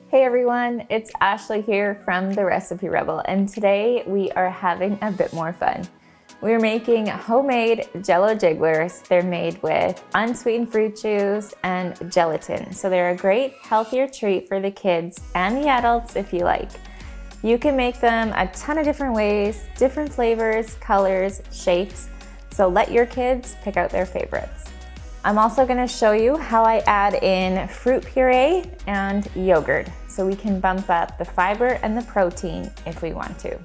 Hey everyone, it's Ashley here from the Recipe Rebel, and today we are having a bit more fun. We're making homemade Jello Jigglers. They're made with unsweetened fruit juice and gelatin, so they're a great, healthier treat for the kids and the adults if you like. You can make them a ton of different ways, different flavors, colors, shapes, so let your kids pick out their favorites. I'm also going to show you how I add in fruit puree and yogurt so we can bump up the fiber and the protein if we want to.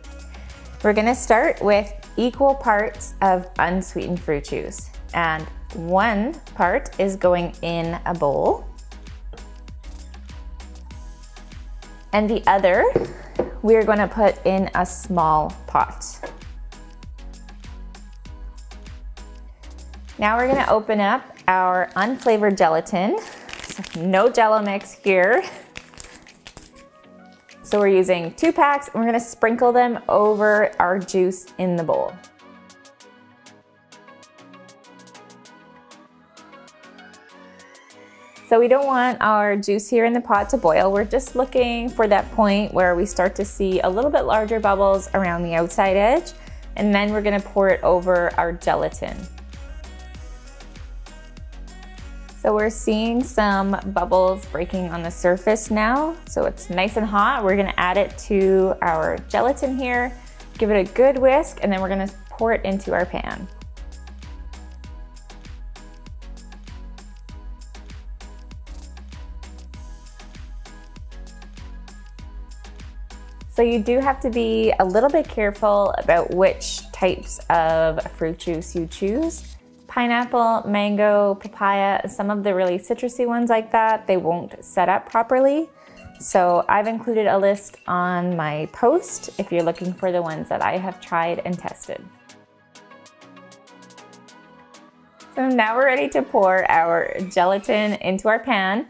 We're going to start with equal parts of unsweetened fruit juice, and one part is going in a bowl and the other we're going to put in a small pot. Now we're going to open up our unflavored gelatin. So no Jello mix here. So we're using 2 packs and we're going to sprinkle them over our juice in the bowl. So we don't want our juice here in the pot to boil. We're just looking for that point where we start to see a little bit larger bubbles around the outside edge, and then we're going to pour it over our gelatin. So we're seeing some bubbles breaking on the surface now. So it's nice and hot. We're gonna add it to our gelatin here, give it a good whisk, and then we're gonna pour it into our pan. So you do have to be a little bit careful about which types of fruit juice you choose. Pineapple, mango, papaya, some of the really citrusy ones like that, they won't set up properly. So I've included a list on my post if you're looking for the ones that I have tried and tested. So now we're ready to pour our gelatin into our pan.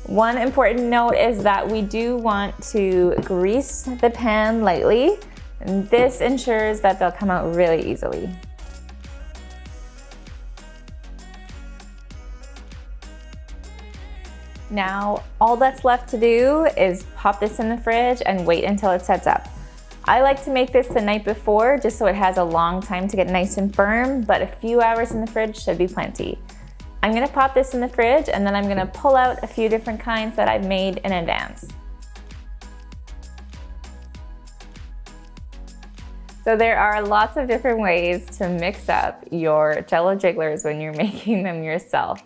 One important note is that we do want to grease the pan lightly, and this ensures that they'll come out really easily. Now, all that's left to do is pop this in the fridge and wait until it sets up. I like to make this the night before just so it has a long time to get nice and firm, but a few hours in the fridge should be plenty. I'm gonna pop this in the fridge and then I'm gonna pull out a few different kinds that I've made in advance. So there are lots of different ways to mix up your Jello Jigglers when you're making them yourself.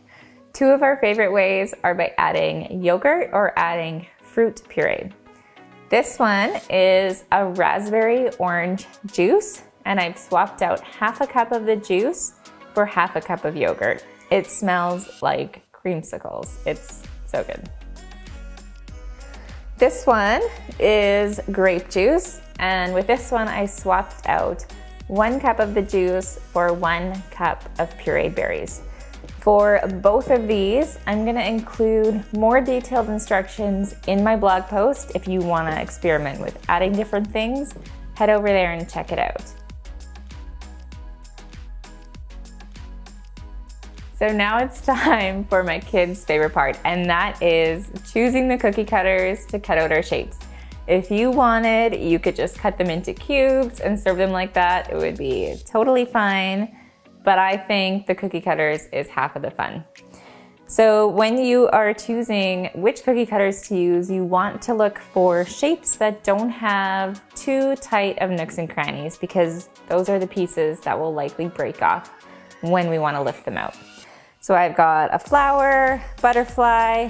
2 of our favorite ways are by adding yogurt or adding fruit puree. This one is a raspberry orange juice, and I've swapped out half a cup of the juice for half a cup of yogurt. It smells like creamsicles. It's so good. This one is grape juice, and with this one I swapped out 1 cup of the juice for 1 cup of pureed berries. For both of these, I'm going to include more detailed instructions in my blog post. If you want to experiment with adding different things, head over there and check it out. So now it's time for my kids' favorite part, and that is choosing the cookie cutters to cut out our shapes. If you wanted, you could just cut them into cubes and serve them like that. It would be totally fine. But I think the cookie cutters is half of the fun. So when you are choosing which cookie cutters to use, you want to look for shapes that don't have too tight of nooks and crannies, because those are the pieces that will likely break off when we want to lift them out. So I've got a flower, butterfly,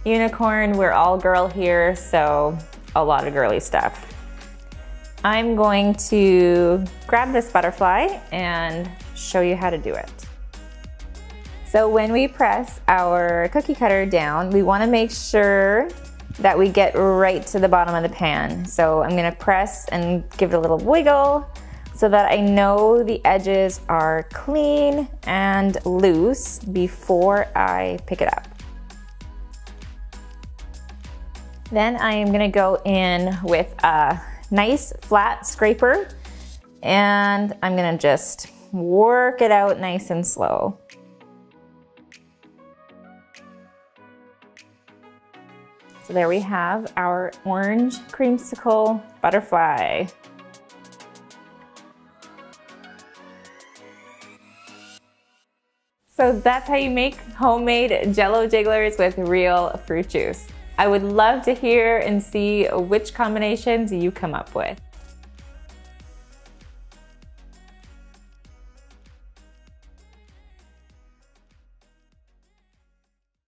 unicorn. We're all girl here, so a lot of girly stuff. I'm going to grab this butterfly and show you how to do it. So when we press our cookie cutter down, we want to make sure that we get right to the bottom of the pan. So I'm going to press and give it a little wiggle so that I know the edges are clean and loose before I pick it up. Then I am going to go in with a nice flat scraper, and I'm gonna just work it out nice and slow. So there we have our orange creamsicle butterfly. So that's how you make homemade Jello Jigglers with real fruit juice. I would love to hear and see which combinations you come up with.